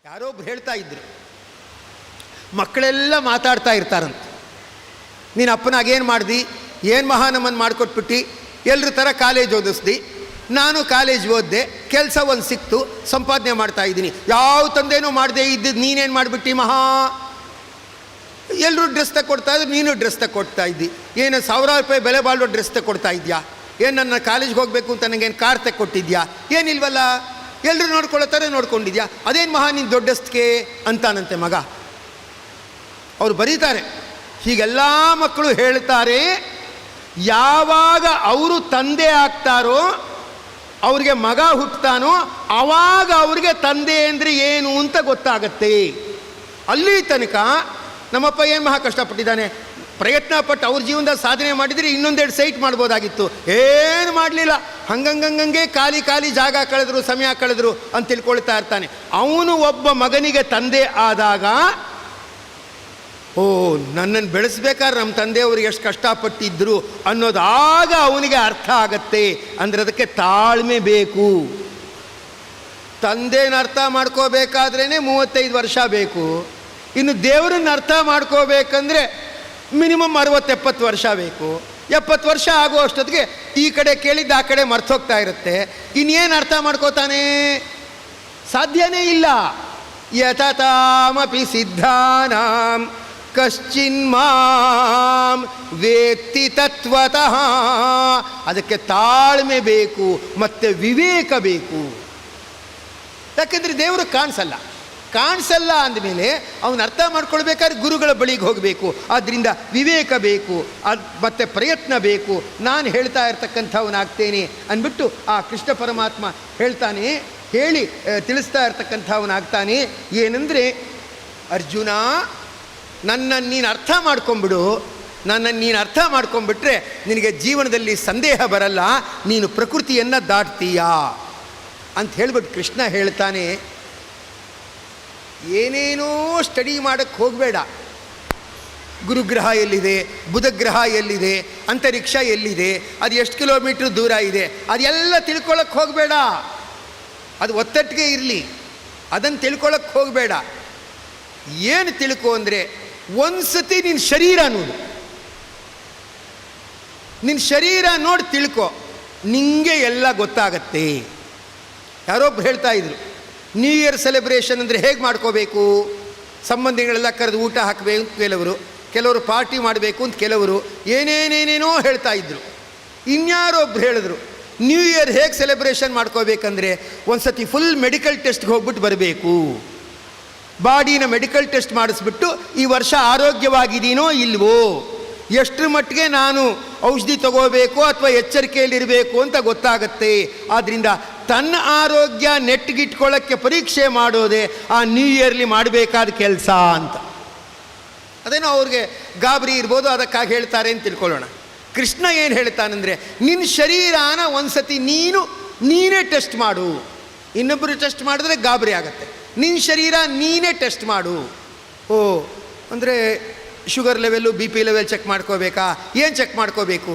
ಯಾರೊಬ್ರು ಹೇಳ್ತಾ ಇದ್ರು, ಮಕ್ಕಳೆಲ್ಲ ಮಾತಾಡ್ತಾ ಇರ್ತಾರಂತೆ, ನೀನು ಅಪ್ಪನಾಗೇನು ಮಾಡ್ದು, ಏನು ಮಹಾ ನಮ್ಮನ್ನು ಮಾಡಿಕೊಟ್ಬಿಟ್ಟು, ಎಲ್ಲರ ಥರ ಕಾಲೇಜ್ ಓದಿಸ್ದು, ನಾನು ಕಾಲೇಜ್ ಓದಿದೆ, ಕೆಲಸ ಒಂದು ಸಿಕ್ತು, ಸಂಪಾದನೆ ಮಾಡ್ತಾಯಿದ್ದೀನಿ, ಯಾವ ತಂದೆನೂ ಮಾಡದೆ ಇದ್ದಿದ್ದು ನೀನೇನು ಮಾಡಿಬಿಟ್ಟು ಮಹಾ, ಎಲ್ಲರೂ ಡ್ರೆಸ್ ತಗೊಡ್ತಾ ಇದ್ರು, ನೀನು ಡ್ರೆಸ್ ತಗೊಡ್ತಾ ಇದ್ದಿ, ಏನು ಸಾವಿರಾರು ರೂಪಾಯಿ ಬೆಲೆ ಬಾಳೋ ಡ್ರೆಸ್ ತಗೊಡ್ತಾ ಇದೆಯಾ, ಏನು ನನ್ನ ಕಾಲೇಜ್ಗೆ ಹೋಗಬೇಕು ಅಂತ ನನಗೇನು ಕಾರ್ ತಗೊಟ್ಟಿದ್ಯಾ, ಏನಿಲ್ವಲ್ಲ, ಎಲ್ಲರೂ ನೋಡ್ಕೊಳ್ಳೋತಾರೆ ನೋಡ್ಕೊಂಡಿದ್ಯಾ, ಅದೇನು ಮಹಾ ನೀನು ದೊಡ್ಡಸ್ತಿಗೆ ಅಂತಾನಂತೆ ಮಗ. ಅವ್ರು ಬರೀತಾರೆ, ಹೀಗೆಲ್ಲ ಮಕ್ಕಳು ಹೇಳ್ತಾರೆ, ಯಾವಾಗ ಅವರು ತಂದೆ ಆಗ್ತಾರೋ, ಅವ್ರಿಗೆ ಮಗ ಹುಟ್ಟುತ್ತಾನೋ, ಆವಾಗ ಅವ್ರಿಗೆ ತಂದೆ ಅಂದರೆ ಏನು ಅಂತ ಗೊತ್ತಾಗತ್ತೆ. ಅಲ್ಲಿ ತನಕ ನಮ್ಮಪ್ಪ ಏನು ಮಹಾ ಕಷ್ಟಪಟ್ಟಿದ್ದಾನೆ, ಪ್ರಯತ್ನ ಪಟ್ಟು ಅವ್ರ ಜೀವನದ ಸಾಧನೆ ಮಾಡಿದರೆ ಇನ್ನೊಂದೆರಡು ಸೈಟ್ ಮಾಡ್ಬೋದಾಗಿತ್ತು, ಏನು ಮಾಡಲಿಲ್ಲ, ಹಂಗಂಗಂಗೆ ಖಾಲಿ ಜಾಗ ಕಳೆದ್ರು, ಸಮಯ ಕಳೆದ್ರು ಅಂತ ತಿಳ್ಕೊಳ್ತಾ ಇರ್ತಾನೆ. ಅವನು ಒಬ್ಬ ಮಗನಿಗೆ ತಂದೆ ಆದಾಗ, ಓ ನನ್ನನ್ನು ಬೆಳೆಸ್ಬೇಕಾದ್ರೆ ನಮ್ಮ ತಂದೆಯವ್ರಿಗೆ ಎಷ್ಟು ಕಷ್ಟಪಟ್ಟಿದ್ರು ಅನ್ನೋದಾಗ ಅವನಿಗೆ ಅರ್ಥ ಆಗತ್ತೆ. ಅಂದರೆ ಅದಕ್ಕೆ ತಾಳ್ಮೆ ಬೇಕು. ತಂದೆನ ಅರ್ಥ ಮಾಡ್ಕೋಬೇಕಾದ್ರೇ 35 ವರ್ಷ ಬೇಕು, ಇನ್ನು ದೇವರನ್ನ ಅರ್ಥ ಮಾಡ್ಕೋಬೇಕಂದ್ರೆ ಮಿನಿಮಮ್ 60-70 ವರ್ಷ ಬೇಕು. 70 ವರ್ಷ ಆಗೋ ಅಷ್ಟೊತ್ತಿಗೆ ಈ ಕಡೆ ಕೇಳಿದ್ದು ಆ ಕಡೆ ಮರ್ತೋಗ್ತಾ ಇರುತ್ತೆ. ಇನ್ನೇನು ಅರ್ಥ ಮಾಡ್ಕೋತಾನೆ, ಸಾಧ್ಯನೇ ಇಲ್ಲ. ಯತತಾಮಪಿ ಸಿದ್ಧಾನಾಂ ಕಶ್ಚಿನ್ಮಾಂ ವೇತ್ತಿ ತತ್ವತಃ. ಅದಕ್ಕೆ ತಾಳ್ಮೆ ಬೇಕು ಮತ್ತು ವಿವೇಕ ಬೇಕು. ಯಾಕೆಂದರೆ ದೇವರು ಕಾಣಿಸಲ್ಲ ಅಂದಮೇಲೆ ಅವನು ಅರ್ಥ ಮಾಡ್ಕೊಳ್ಬೇಕಾದ್ರೆ ಗುರುಗಳ ಬಳಿಗೆ ಹೋಗಬೇಕು. ಆದ್ದರಿಂದ ವಿವೇಕ ಬೇಕು, ಮತ್ತು ಪ್ರಯತ್ನ ಬೇಕು. ನಾನು ಹೇಳ್ತಾ ಇರ್ತಕ್ಕಂಥವನಾಗ್ತೇನೆ ಅಂದ್ಬಿಟ್ಟು ಆ ಕೃಷ್ಣ ಪರಮಾತ್ಮ ಹೇಳ್ತಾನೆ, ಹೇಳಿ ತಿಳಿಸ್ತಾ ಇರ್ತಕ್ಕಂಥವನಾಗ್ತಾನೆ. ಏನಂದರೆ, ಅರ್ಜುನ ನನ್ನನ್ನು ನೀನು ಅರ್ಥ ಮಾಡ್ಕೊಂಬಿಡು, ನನ್ನನ್ನು ನೀನು ಅರ್ಥ ಮಾಡ್ಕೊಂಬಿಟ್ರೆ ನಿನಗೆ ಜೀವನದಲ್ಲಿ ಸಂದೇಹ ಬರಲ್ಲ, ನೀನು ಪ್ರಕೃತಿಯನ್ನು ದಾಟ್ತೀಯಾ ಅಂತ ಹೇಳ್ಬಿಟ್ಟು ಕೃಷ್ಣ ಹೇಳ್ತಾನೆ. ಏನೇನೋ ಸ್ಟಡಿ ಮಾಡೋಕ್ಕೆ ಹೋಗಬೇಡ. ಗುರುಗ್ರಹ ಎಲ್ಲಿದೆ, ಬುಧಗ್ರಹ ಎಲ್ಲಿದೆ, ಅಂತರಿಕ್ಷ ಎಲ್ಲಿದೆ, ಅದು ಎಷ್ಟು ಕಿಲೋಮೀಟ್ರ್ ದೂರ ಇದೆ, ಅದೆಲ್ಲ ತಿಳ್ಕೊಳ್ಳೋಕ್ಕೆ ಹೋಗಬೇಡ. ಅದು ಒತ್ತಟ್ಟಿಗೆ ಇರಲಿ, ಅದನ್ನು ತಿಳ್ಕೊಳ್ಳೋಕ್ಕೆ ಹೋಗಬೇಡ. ಏನು ತಿಳ್ಕೊ ಅಂದರೆ, ಒಂದು ಸತಿ ನಿನ್ನ ಶರೀರ ನೋಡು, ನಿನ್ನ ಶರೀರ ನೋಡಿ ತಿಳ್ಕೊ, ನಿಂಗೆ ಎಲ್ಲ ಗೊತ್ತಾಗತ್ತೆ. ಯಾರೊಬ್ಬರು ಹೇಳ್ತಾ ಇದ್ರು, ನ್ಯೂ ಇಯರ್ ಸೆಲೆಬ್ರೇಷನ್ ಅಂದರೆ ಹೇಗೆ ಮಾಡ್ಕೋಬೇಕು, ಸಂಬಂಧಿಗಳೆಲ್ಲ ಕರೆದು ಊಟ ಹಾಕಬೇಕು ಅಂತ ಕೆಲವರು ಪಾರ್ಟಿ ಮಾಡಬೇಕು ಅಂತ ಕೆಲವರು ಏನೇನೇನೇನೋ ಹೇಳ್ತಾ ಇದ್ದರು. ಇನ್ಯಾರೊಬ್ರು ಹೇಳಿದ್ರು, ನ್ಯೂ ಇಯರ್ ಹೇಗೆ ಸೆಲೆಬ್ರೇಷನ್ ಮಾಡ್ಕೋಬೇಕಂದ್ರೆ ಒಂದು ಸತಿ ಫುಲ್ ಮೆಡಿಕಲ್ ಟೆಸ್ಟ್ಗೆ ಹೋಗ್ಬಿಟ್ಟು ಬರಬೇಕು, ಬಾಡಿನ ಮೆಡಿಕಲ್ ಟೆಸ್ಟ್ ಮಾಡಿಸ್ಬಿಟ್ಟು ಈ ವರ್ಷ ಆರೋಗ್ಯವಾಗಿದ್ದೀನೋ ಇಲ್ವೋ, ಎಷ್ಟರ ಮಟ್ಟಿಗೆ ನಾನು ಔಷಧಿ ತಗೋಬೇಕು ಅಥವಾ ಎಚ್ಚರಿಕೆಯಲ್ಲಿರಬೇಕು ಅಂತ ಗೊತ್ತಾಗತ್ತೆ. ಆದ್ದರಿಂದ ತನ್ನ ಆರೋಗ್ಯ ನೆಟ್ಗಿಟ್ಕೊಳ್ಳೋಕ್ಕೆ ಪರೀಕ್ಷೆ ಮಾಡೋದೇ ಆ ನ್ಯೂ ಇಯರ್ಲಿ ಮಾಡಬೇಕಾದ ಕೆಲಸ ಅಂತ. ಅದೇನೋ ಅವ್ರಿಗೆ ಗಾಬರಿ ಇರ್ಬೋದು, ಅದಕ್ಕಾಗಿ ಹೇಳ್ತಾರೆ ಅಂತ ತಿಳ್ಕೊಳ್ಳೋಣ. ಕೃಷ್ಣ ಏನು ಹೇಳ್ತಾನಂದರೆ, ನಿನ್ನ ಶರೀರಾನ ಒಂದು ಸತಿ ನೀನೇ ಟೆಸ್ಟ್ ಮಾಡು. ಇನ್ನೊಬ್ಬರು ಟೆಸ್ಟ್ ಮಾಡಿದ್ರೆ ಗಾಬರಿ ಆಗತ್ತೆ. ನಿನ್ನ ಶರೀರ ನೀನೇ ಟೆಸ್ಟ್ ಮಾಡು. ಓ ಅಂದರೆ sugar level, B P level check ಮಾಡ್ಕೋಬೇಕಾ, ಏನು ಚೆಕ್ ಮಾಡ್ಕೋಬೇಕು?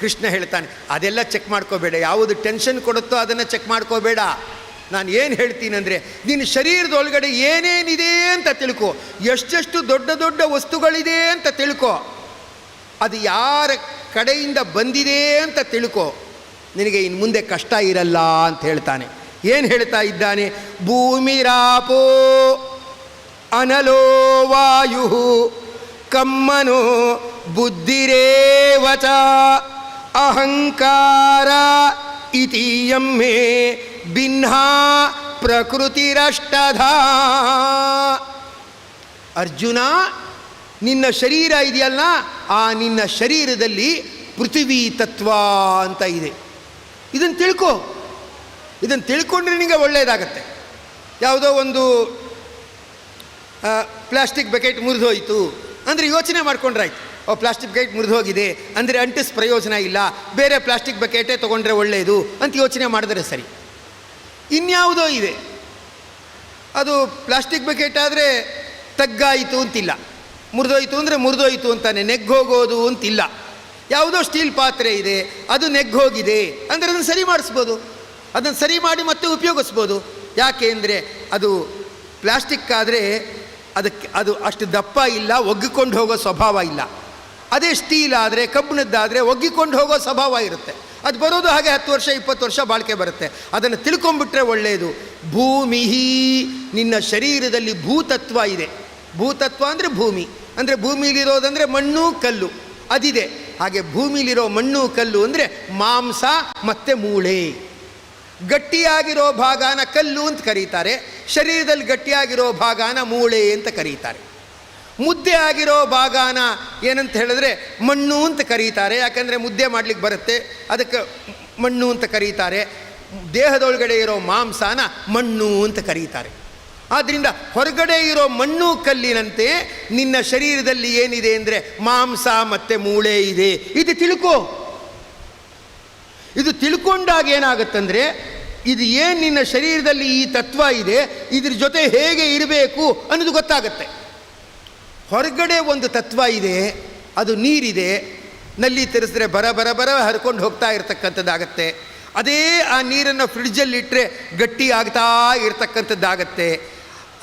ಕೃಷ್ಣ ಹೇಳ್ತಾನೆ, ಅದೆಲ್ಲ ಚೆಕ್ ಮಾಡ್ಕೋಬೇಡ, ಯಾವುದು ಟೆನ್ಷನ್ ಕೊಡುತ್ತೋ ಅದನ್ನು ಚೆಕ್ ಮಾಡ್ಕೋಬೇಡ. ನಾನು ಏನು ಹೇಳ್ತೀನಂದರೆ, ನಿನ್ನ ಶರೀರದೊಳಗಡೆ ಏನೇನಿದೆ ಅಂತ ತಿಳ್ಕೊ, ಎಷ್ಟೆಷ್ಟು ದೊಡ್ಡ ದೊಡ್ಡ ವಸ್ತುಗಳಿದೆ ಅಂತ ತಿಳ್ಕೊ, ಅದು ಯಾರ ಕಡೆಯಿಂದ ಬಂದಿದೆ ಅಂತ ತಿಳ್ಕೊ, ನಿನಗೆ ಇನ್ನು ಮುಂದೆ ಕಷ್ಟ ಇರಲ್ಲ ಅಂತ ಹೇಳ್ತಾನೆ. ಏನು ಹೇಳ್ತಾ ಇದ್ದಾನೆ? ಭೂಮಿರಾಪೋ ಅನಲೋ ವಾಯು ಕಮ್ಮನೋ ಬುದ್ಧಿರೇವಚ ಅಹಂಕಾರ ಇತೀಯಮ್ಮೆ ಭಿನ್ನಾ ಪ್ರಕೃತಿರಷ್ಟಧಾ. ಅರ್ಜುನ, ನಿನ್ನ ಶರೀರ ಇದೆಯಲ್ಲ, ಆ ನಿನ್ನ ಶರೀರದಲ್ಲಿ ಪೃಥ್ವಿ ತತ್ವ ಅಂತ ಇದೆ. ಇದನ್ನು ತಿಳ್ಕೊ. ಇದನ್ನು ತಿಳ್ಕೊಂಡ್ರೆ ನಿಮಗೆ ಒಳ್ಳೆಯದಾಗತ್ತೆ. ಯಾವುದೋ ಒಂದು ಪ್ಲಾಸ್ಟಿಕ್ ಬಕೆಟ್ ಮುರಿದೋಯ್ತು ಅಂದರೆ ಯೋಚನೆ ಮಾಡ್ಕೊಂಡ್ರಾಯ್ತು, ಪ್ಲಾಸ್ಟಿಕ್ ಬಕೆಟ್ ಮುರಿದೋಗಿದೆ ಅಂದರೆ ಅಂಟಿಸ್ ಪ್ರಯೋಜನ ಇಲ್ಲ, ಬೇರೆ ಪ್ಲಾಸ್ಟಿಕ್ ಬಕೆಟೇ ತೊಗೊಂಡ್ರೆ ಒಳ್ಳೆಯದು ಅಂತ ಯೋಚನೆ ಮಾಡಿದ್ರೆ ಸರಿ. ಇನ್ಯಾವುದೋ ಇದೆ, ಅದು ಪ್ಲಾಸ್ಟಿಕ್ ಬಕೆಟ್ ಆದರೆ ತಗ್ಗಾಯಿತು ಅಂತಿಲ್ಲ, ಮುರಿದೋಯ್ತು ಅಂದರೆ ಮುರಿದೋಯ್ತು ಅಂತಾನೆ, ನೆಗ್ಗೋಗೋದು ಅಂತಿಲ್ಲ. ಯಾವುದೋ ಸ್ಟೀಲ್ ಪಾತ್ರೆ ಇದೆ, ಅದು ನೆಗ್ಗೋಗಿದೆ ಅಂದರೆ ಅದನ್ನು ಸರಿ ಮಾಡಿಸ್ಬೋದು, ಅದನ್ನು ಸರಿ ಮಾಡಿ ಮತ್ತೆ ಉಪಯೋಗಿಸ್ಬೋದು. ಯಾಕೆ ಅಂದರೆ ಅದು ಪ್ಲಾಸ್ಟಿಕ್ ಆದರೆ ಅದು ಅಷ್ಟು ದಪ್ಪ ಇಲ್ಲ, ಒಗ್ಗಿಕೊಂಡು ಹೋಗೋ ಸ್ವಭಾವ ಇಲ್ಲ. ಅದೇ ಸ್ಟೀಲ್ ಆದರೆ, ಕಬ್ಬಿಣದ್ದಾದರೆ ಒಗ್ಗಿಕೊಂಡು ಹೋಗೋ ಸ್ವಭಾವ ಇರುತ್ತೆ. ಅದು ಬರೋದು ಹಾಗೆ 10 ವರ್ಷ 20 ವರ್ಷ ಬಾಳಿಕೆ ಬರುತ್ತೆ. ಅದನ್ನು ತಿಳ್ಕೊಂಬಿಟ್ರೆ ಒಳ್ಳೆಯದು. ಭೂಮಿ, ನಿನ್ನ ಶರೀರದಲ್ಲಿ ಭೂತತ್ವ ಇದೆ. ಭೂತತ್ವ ಅಂದರೆ ಭೂಮಿ, ಅಂದರೆ ಭೂಮಿಲಿರೋದಂದರೆ ಮಣ್ಣು ಕಲ್ಲು ಅದಿದೆ. ಹಾಗೆ ಭೂಮಿಲಿರೋ ಮಣ್ಣು ಕಲ್ಲು ಅಂದರೆ ಮಾಂಸ ಮತ್ತು ಮೂಳೆ. ಗಟ್ಟಿಯಾಗಿರೋ ಭಾಗನ ಕಲ್ಲು ಅಂತ ಕರೀತಾರೆ, ಶರೀರದಲ್ಲಿ ಗಟ್ಟಿಯಾಗಿರೋ ಭಾಗನ ಮೂಳೆ ಅಂತ ಕರೀತಾರೆ. ಮುದ್ದೆ ಆಗಿರೋ ಭಾಗನ ಏನಂತ ಹೇಳಿದ್ರೆ ಮಣ್ಣು ಅಂತ ಕರೀತಾರೆ, ಯಾಕಂದರೆ ಮುದ್ದೆ ಮಾಡಲಿಕ್ಕೆ ಬರುತ್ತೆ, ಅದಕ್ಕೆ ಮಣ್ಣು ಅಂತ ಕರೀತಾರೆ. ದೇಹದೊಳಗಡೆ ಇರೋ ಮಾಂಸನ ಮಣ್ಣು ಅಂತ ಕರೀತಾರೆ. ಆದ್ದರಿಂದ ಹೊರಗಡೆ ಇರೋ ಮಣ್ಣು ಕಲ್ಲಿನಂತೆ ನಿನ್ನ ಶರೀರದಲ್ಲಿ ಏನಿದೆ ಅಂದರೆ ಮಾಂಸ ಮತ್ತು ಮೂಳೆ ಇದೆ. ಇದು ತಿಳ್ಕೋ. ಇದು ತಿಳ್ಕೊಂಡಾಗ ಏನಾಗುತ್ತಂದರೆ, ಇದು ಏನು ನಿನ್ನ ಶರೀರದಲ್ಲಿ ಈ ತತ್ವ ಇದೆ, ಇದ್ರ ಜೊತೆ ಹೇಗೆ ಇರಬೇಕು ಅನ್ನೋದು ಗೊತ್ತಾಗತ್ತೆ. ಹೊರಗಡೆ ಒಂದು ತತ್ವ ಇದೆ, ಅದು ನೀರಿದೆ, ನಲ್ಲಿ ತಿರ್ಸಿದ್ರೆ ಬರ ಹರ್ಕೊಂಡು ಹೋಗ್ತಾ ಇರ್ತಕ್ಕಂಥದ್ದಾಗತ್ತೆ. ಅದೇ ಆ ನೀರನ್ನು ಫ್ರಿಡ್ಜಲ್ಲಿಟ್ಟರೆ ಗಟ್ಟಿ ಆಗ್ತಾ ಇರ್ತಕ್ಕಂಥದ್ದಾಗತ್ತೆ.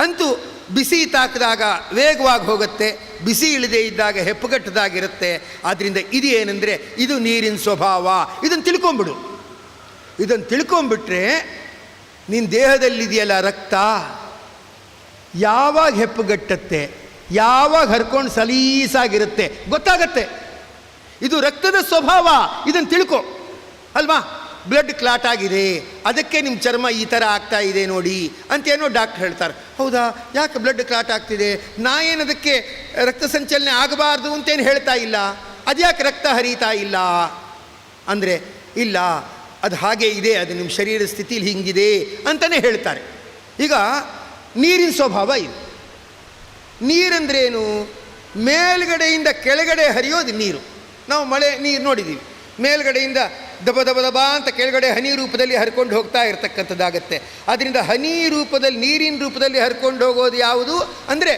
ಅಂತೂ ಬಿಸಿ ತಾಕಿದಾಗ ವೇಗವಾಗಿ ಹೋಗುತ್ತೆ, ಬಿಸಿ ಇಳಿದೇ ಇದ್ದಾಗ ಹೆಪ್ಪುಗಟ್ಟದಾಗಿರುತ್ತೆ. ಆದ್ದರಿಂದ ಇದು ಏನಂದರೆ ಇದು ನೀರಿನ ಸ್ವಭಾವ. ಇದನ್ನು ತಿಳ್ಕೊಂಬಿಡು. ಇದನ್ನು ತಿಳ್ಕೊಂಬಿಟ್ರೆ ನಿನ್ನ ದೇಹದಲ್ಲಿದೆಯಲ್ಲ ರಕ್ತ ಯಾವಾಗ ಹೆಪ್ಪುಗಟ್ಟತ್ತೆ, ಯಾವಾಗ ಹರ್ಕೊಂಡು ಸಲೀಸಾಗಿರುತ್ತೆ ಗೊತ್ತಾಗತ್ತೆ. ಇದು ರಕ್ತದ ಸ್ವಭಾವ. ಇದನ್ನು ತಿಳ್ಕೊ ಅಲ್ವಾ. ಬ್ಲಡ್ ಕ್ಲಾಟ್ ಆಗಿದೆ, ಅದಕ್ಕೆ ನಿಮ್ಮ ಚರ್ಮ ಈ ಥರ ಆಗ್ತಾ ಇದೆ ನೋಡಿ ಅಂತೇನೋ ಡಾಕ್ಟ್ರ್ ಹೇಳ್ತಾರೆ. ಹೌದಾ, ಯಾಕೆ ಬ್ಲಡ್ ಕ್ಲಾಟ್ ಆಗ್ತಿದೆ? ನಾ ಏನದಕ್ಕೆ ರಕ್ತ ಸಂಚಲನೆ ಆಗಬಾರ್ದು ಅಂತೇನು ಹೇಳ್ತಾ ಇಲ್ಲ. ಅದ್ಯಾಕೆ ರಕ್ತ ಹರಿತಾ ಇಲ್ಲ ಅಂದರೆ, ಇಲ್ಲ ಅದು ಹಾಗೇ ಇದೆ, ಅದು ನಿಮ್ಮ ಶರೀರದ ಸ್ಥಿತಿಲಿ ಹಿಂಗಿದೆ ಅಂತಲೇ ಹೇಳ್ತಾರೆ. ಈಗ ನೀರಿನ ಸ್ವಭಾವ ಇದೆ. ನೀರಂದ್ರೇನು? ಮೇಲ್ಗಡೆಯಿಂದ ಕೆಳಗಡೆ ಹರಿಯೋದು ನೀರು. ನಾವು ಮಳೆ ನೀರು ನೋಡಿದ್ದೀವಿ, ಮೇಲ್ಗಡೆಯಿಂದ ದಬ ದಬ ದಬ ಅಂತ ಕೆಳಗಡೆ ಹನಿ ರೂಪದಲ್ಲಿ ಹರ್ಕೊಂಡು ಹೋಗ್ತಾ ಇರ್ತಕ್ಕಂಥದ್ದಾಗತ್ತೆ. ಅದರಿಂದ ಹನಿ ರೂಪದಲ್ಲಿ, ನೀರಿನ ರೂಪದಲ್ಲಿ ಹರ್ಕೊಂಡು ಹೋಗೋದು ಯಾವುದು ಅಂದರೆ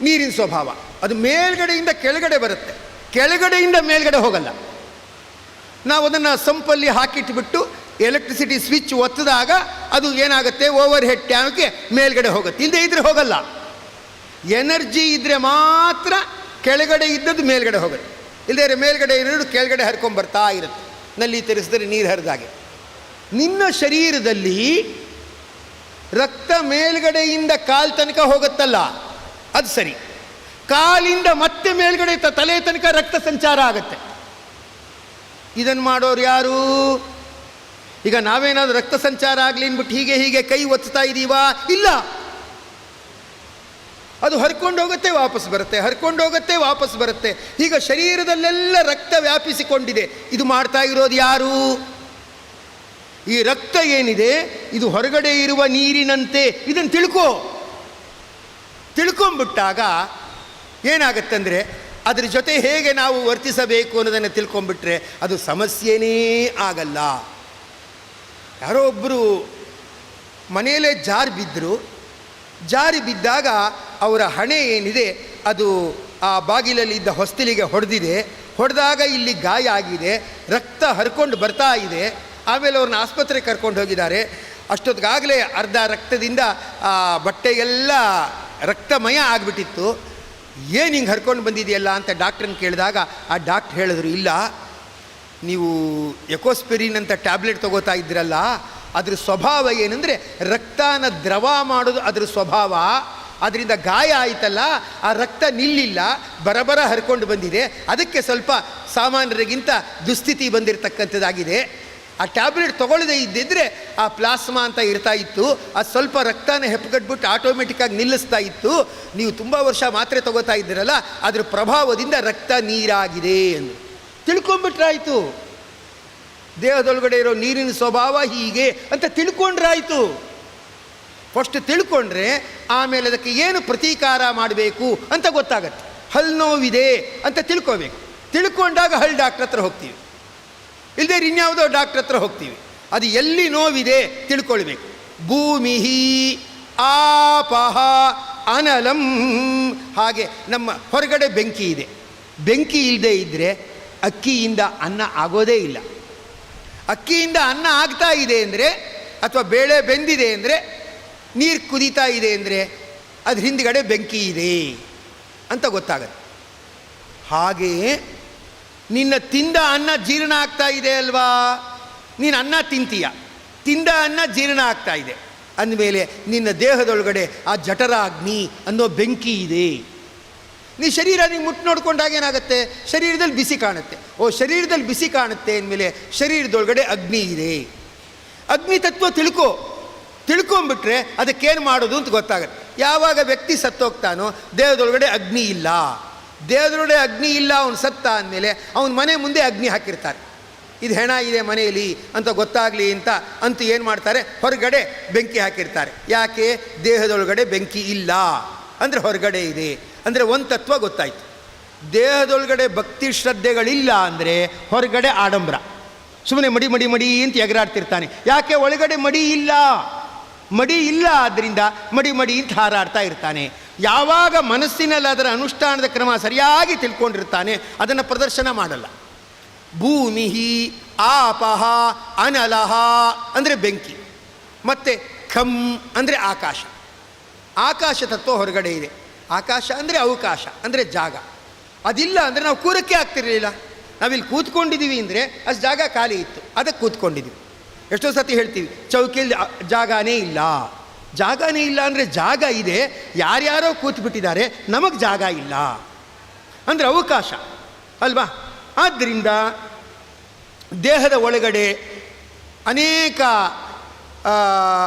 ನೀರಿನ ಸ್ವಭಾವ. ಅದು ಮೇಲ್ಗಡೆಯಿಂದ ಕೆಳಗಡೆ ಬರುತ್ತೆ, ಕೆಳಗಡೆಯಿಂದ ಮೇಲ್ಗಡೆ ಹೋಗಲ್ಲ. ನಾವು ಅದನ್ನು ಸಂಪಲ್ಲಿ ಹಾಕಿಟ್ಬಿಟ್ಟು ಎಲೆಕ್ಟ್ರಿಸಿಟಿ ಸ್ವಿಚ್ ಒತ್ತಿದಾಗ ಅದು ಏನಾಗುತ್ತೆ, ಓವರ್ ಹೆಡ್ ಟ್ಯಾಂಕ್ಗೆ ಮೇಲ್ಗಡೆ ಹೋಗುತ್ತೆ. ಇಲ್ಲದೆ ಇದ್ರೆ ಹೋಗಲ್ಲ. ಎನರ್ಜಿ ಇದ್ದರೆ ಮಾತ್ರ ಕೆಳಗಡೆ ಇದ್ದದ್ದು ಮೇಲ್ಗಡೆ ಹೋಗುತ್ತೆ, ಇಲ್ಲದೇ ಮೇಲ್ಗಡೆ ಇರೋದು ಕೆಳಗಡೆ ಹರ್ಕೊಂಬರ್ತಾ ಇರುತ್ತೆ. ನಲ್ಲಿ ತಿರ್ಸಿದ್ರೆ ನೀರು ಹರಿದಾಗೆ. ನಿನ್ನ ಶರೀರದಲ್ಲಿ ರಕ್ತ ಮೇಲ್ಗಡೆಯಿಂದ ಕಾಲು ತನಕ ಹೋಗುತ್ತಲ್ಲ, ಅದು ಸರಿ. ಕಾಲಿಂದ ಮತ್ತೆ ಮೇಲ್ಗಡೆ ತಲೆ ತನಕ ರಕ್ತ ಸಂಚಾರ ಆಗುತ್ತೆ. ಇದನ್ನು ಮಾಡೋರು ಯಾರು? ಈಗ ನಾವೇನಾದರೂ ರಕ್ತ ಸಂಚಾರ ಆಗಲಿ ಅಂದ್ಬಿಟ್ಟು ಹೀಗೆ ಕೈ ಒತ್ತಾ ಇದ್ದೀವಾ? ಇಲ್ಲ. ಅದು ಹರ್ಕೊಂಡು ಹೋಗುತ್ತೆ, ವಾಪಸ್ ಬರುತ್ತೆ, ಹರ್ಕೊಂಡು ಹೋಗುತ್ತೆ, ವಾಪಸ್ ಬರುತ್ತೆ. ಈಗ ಶರೀರದಲ್ಲೆಲ್ಲ ರಕ್ತ ವ್ಯಾಪಿಸಿಕೊಂಡಿದೆ. ಇದು ಮಾಡ್ತಾ ಇರೋದು ಯಾರು? ಈ ರಕ್ತ ಏನಿದೆ ಇದು ಹೊರಗಡೆ ಇರುವ ನೀರಿನಂತೆ. ಇದನ್ನು ತಿಳ್ಕೊಂಬಿಟ್ಟಾಗ ಏನಾಗತ್ತಂದರೆ ಅದ್ರ ಜೊತೆ ಹೇಗೆ ನಾವು ವರ್ತಿಸಬೇಕು ಅನ್ನೋದನ್ನು ತಿಳ್ಕೊಂಬಿಟ್ರೆ ಅದು ಸಮಸ್ಯೆನೇ ಆಗಲ್ಲ. ಯಾರೋ ಒಬ್ಬರು ಮನೆಯಲ್ಲೇ ಜಾರಿ ಬಿದ್ದಾಗ ಅವರ ಹಣೆ ಏನಿದೆ ಅದು ಆ ಬಾಗಿಲಲ್ಲಿದ್ದ ಹೊಸ್ತಿಲಿಗೆ ಹೊಡೆದಾಗ ಇಲ್ಲಿ ಗಾಯ ಆಗಿದೆ, ರಕ್ತ ಹರ್ಕೊಂಡು ಬರ್ತಾ ಇದೆ. ಆಮೇಲೆ ಅವ್ರನ್ನ ಆಸ್ಪತ್ರೆಗೆ ಕರ್ಕೊಂಡು ಹೋಗಿದ್ದಾರೆ. ಅಷ್ಟೊತ್ತಿಗಾಗಲೇ ಅರ್ಧ ರಕ್ತದಿಂದ ಆ ಬಟ್ಟೆಗೆಲ್ಲ ರಕ್ತಮಯ ಆಗಿಬಿಟ್ಟಿತ್ತು. ಏನು ಹಿಂಗೆ ಹರ್ಕೊಂಡು ಬಂದಿದೆಯಲ್ಲ ಅಂತ ಡಾಕ್ಟ್ರನ್ನ ಕೇಳಿದಾಗ ಆ ಡಾಕ್ಟ್ರ್ ಹೇಳಿದ್ರು, ಇಲ್ಲ ನೀವು ಎಕೋಸ್ಪಿರಿನ್ ಅಂತ ಟ್ಯಾಬ್ಲೆಟ್ ತೊಗೋತಾ ಇದ್ರಲ್ಲ, ಅದ್ರ ಸ್ವಭಾವ ಏನಂದರೆ ರಕ್ತನ ದ್ರವ ಮಾಡೋದು ಅದ್ರ ಸ್ವಭಾವ. ಅದರಿಂದ ಗಾಯ ಆಯಿತಲ್ಲ, ಆ ರಕ್ತ ನಿಲ್ಲಿಲ್ಲ, ಬರಬರ ಹರ್ಕೊಂಡು ಬಂದಿದೆ. ಅದಕ್ಕೆ ಸ್ವಲ್ಪ ಸಾಮಾನ್ಯರಿಗಿಂತ ದುಸ್ಥಿತಿ ಬಂದಿರತಕ್ಕಂಥದ್ದಾಗಿದೆ. ಆ ಟ್ಯಾಬ್ಲೆಟ್ ತೊಗೊಳ್ಳದೇ ಇದ್ದಿದ್ದರೆ ಆ ಪ್ಲಾಸ್ಮಾ ಅಂತ ಇರ್ತಾ ಇತ್ತು, ಅದು ಸ್ವಲ್ಪ ರಕ್ತನ ಹೆಪ್ಪುಗಟ್ಬಿಟ್ಟು ಆಟೋಮೆಟಿಕ್ಕಾಗಿ ನಿಲ್ಲಿಸ್ತಾ ಇತ್ತು. ನೀವು ತುಂಬ ವರ್ಷ ಮಾತ್ರೆ ತೊಗೋತಾ ಇದ್ದೀರಲ್ಲ, ಅದ್ರ ಪ್ರಭಾವದಿಂದ ರಕ್ತ ನೀರಾಗಿದೆ ಎಂದು ತಿಳ್ಕೊಂಬಿಟ್ರಾಯಿತು. ದೇಹದೊಳಗಡೆ ಇರೋ ನೀರಿನ ಸ್ವಭಾವ ಹೀಗೆ ಅಂತ ತಿಳ್ಕೊಂಡ್ರಾಯಿತು. ಫಸ್ಟ್ ತಿಳ್ಕೊಂಡ್ರೆ ಆಮೇಲೆ ಅದಕ್ಕೆ ಏನು ಪ್ರತೀಕಾರ ಮಾಡಬೇಕು ಅಂತ ಗೊತ್ತಾಗತ್ತೆ. ಹಲ್ಲು ನೋವಿದೆ ಅಂತ ತಿಳ್ಕೋಬೇಕು. ತಿಳ್ಕೊಂಡಾಗ ಹಲ್ಲು ಡಾಕ್ಟ್ರ್ ಹತ್ರ ಹೋಗ್ತೀವಿ, ಇಲ್ಲದೆ ಇನ್ಯಾವುದೋ ಡಾಕ್ಟ್ರ್ ಹತ್ರ ಹೋಗ್ತೀವಿ. ಅದು ಎಲ್ಲಿ ನೋವಿದೆ ತಿಳ್ಕೊಳ್ಬೇಕು. ಭೂಮಿ ಆಪಹ ಅನಲಂ. ಹಾಗೆ ನಮ್ಮ ಹೊರಗಡೆ ಬೆಂಕಿ ಇದೆ, ಬೆಂಕಿ ಇಲ್ಲದೆ ಇದ್ದರೆ ಅಕ್ಕಿಯಿಂದ ಅನ್ನ ಆಗೋದೇ ಇಲ್ಲ. ಅಕ್ಕಿಯಿಂದ ಅನ್ನ ಆಗ್ತಾ ಇದೆ ಅಂದರೆ ಅಥವಾ ಬೇಳೆ ಬೆಂದಿದೆ ಅಂದರೆ, ನೀರು ಕುದೀತಾ ಇದೆ ಅಂದರೆ ಅದ್ರ ಹಿಂದ್ಗಡೆ ಬೆಂಕಿ ಇದೆ ಅಂತ ಗೊತ್ತಾಗತ್ತೆ. ಹಾಗೆಯೇ ನಿನ್ನ ತಿಂದ ಅನ್ನ ಜೀರ್ಣ ಆಗ್ತಾ ಇದೆ ಅಲ್ವಾ, ನೀನು ಅನ್ನ ತಿಂತೀಯ, ತಿಂದ ಅನ್ನ ಜೀರ್ಣ ಆಗ್ತಾ ಇದೆ ಅಂದಮೇಲೆ ನಿನ್ನ ದೇಹದೊಳಗಡೆ ಆ ಜಠರಾಗ್ನಿ ಅನ್ನೋ ಬೆಂಕಿ ಇದೆ. ನೀ ಶರೀರ ನೀವು ಮುಟ್ಟು ನೋಡ್ಕೊಂಡಾಗ ಏನಾಗುತ್ತೆ, ಶರೀರದಲ್ಲಿ ಬಿಸಿ ಕಾಣುತ್ತೆ. ಶರೀರದಲ್ಲಿ ಬಿಸಿ ಕಾಣುತ್ತೆ ಅಂದಮೇಲೆ ಶರೀರದೊಳಗಡೆ ಅಗ್ನಿ ಇದೆ. ಅಗ್ನಿ ತತ್ವ ತಿಳ್ಕೊಂಬಿಟ್ರೆ ಅದಕ್ಕೇನು ಮಾಡೋದು ಅಂತ ಗೊತ್ತಾಗುತ್ತೆ. ಯಾವಾಗ ವ್ಯಕ್ತಿ ಸತ್ತೋಗ್ತಾನೋ ದೇಹದೊಳಗಡೆ ಅಗ್ನಿ ಇಲ್ಲ, ದೇಹದೊಳಗಡೆ ಅಗ್ನಿ ಇಲ್ಲ, ಅವನು ಸತ್ತ ಅಂದಮೇಲೆ ಅವನ ಮನೆ ಮುಂದೆ ಅಗ್ನಿ ಹಾಕಿರ್ತಾರೆ. ಇದು ಹೆಣ ಇದೆ ಮನೆಯಲ್ಲಿ ಅಂತ ಗೊತ್ತಾಗಲಿ ಅಂತೂ ಏನು ಮಾಡ್ತಾರೆ, ಹೊರಗಡೆ ಬೆಂಕಿ ಹಾಕಿರ್ತಾರೆ. ಯಾಕೆ, ದೇಹದೊಳಗಡೆ ಬೆಂಕಿ ಇಲ್ಲ ಅಂದರೆ ಹೊರಗಡೆ ಇದೆ ಅಂದರೆ ಒಂದು ತತ್ವ ಗೊತ್ತಾಯಿತು. ದೇಹದೊಳಗಡೆ ಭಕ್ತಿ ಶ್ರದ್ಧೆಗಳಿಲ್ಲ ಅಂದರೆ ಹೊರಗಡೆ ಆಡಂಬರ, ಸುಮ್ಮನೆ ಮಡಿ ಮಡಿ ಮಡಿ ಅಂತ ಎಗರಾಡ್ತಿರ್ತಾನೆ. ಯಾಕೆ, ಒಳಗಡೆ ಮಡಿ ಇಲ್ಲ ಆದ್ದರಿಂದ ಮಡಿ ಮಡಿ ಅಂತ ಹಾರಾಡ್ತಾ ಇರ್ತಾನೆ. ಯಾವಾಗ ಮನಸ್ಸಿನಲ್ಲಿ ಅದರ ಅನುಷ್ಠಾನದ ಕ್ರಮ ಸರಿಯಾಗಿ ತಿಳ್ಕೊಂಡಿರ್ತಾನೆ ಅದನ್ನು ಪ್ರದರ್ಶನ ಮಾಡಲ್ಲ. ಭೂಮಿ ಆಪಹ ಅನಲಹ ಅಂದರೆ ಬೆಂಕಿ, ಮತ್ತು ಖಂ ಅಂದರೆ ಆಕಾಶ. ಆಕಾಶ ತತ್ವ ಹೊರಗಡೆ ಇದೆ. ಆಕಾಶ ಅಂದರೆ ಅವಕಾಶ ಅಂದರೆ ಜಾಗ. ಅದಿಲ್ಲ ಅಂದರೆ ನಾವು ಕೂರಕ್ಕೆ ಆಗ್ತಿರಲಿಲ್ಲ. ನಾವಿಲ್ಲಿ ಕೂತ್ಕೊಂಡಿದ್ದೀವಿ ಅಂದರೆ ಅಷ್ಟು ಜಾಗ ಖಾಲಿ ಇತ್ತು, ಅದಕ್ಕೆ ಕೂತ್ಕೊಂಡಿದ್ದೀವಿ. ಎಷ್ಟೋ ಸತಿ ಹೇಳ್ತೀವಿ ಚೌಕಿಯಲ್ಲಿ ಜಾಗನೇ ಇಲ್ಲ ಅಂದರೆ ಜಾಗ ಇದೆ, ಯಾರ್ಯಾರೋ ಕೂತ್ಬಿಟ್ಟಿದ್ದಾರೆ, ನಮಗೆ ಜಾಗ ಇಲ್ಲ ಅಂದರೆ ಅವಕಾಶ ಅಲ್ವಾ. ಆದ್ದರಿಂದ ದೇಹದ ಒಳಗಡೆ ಅನೇಕ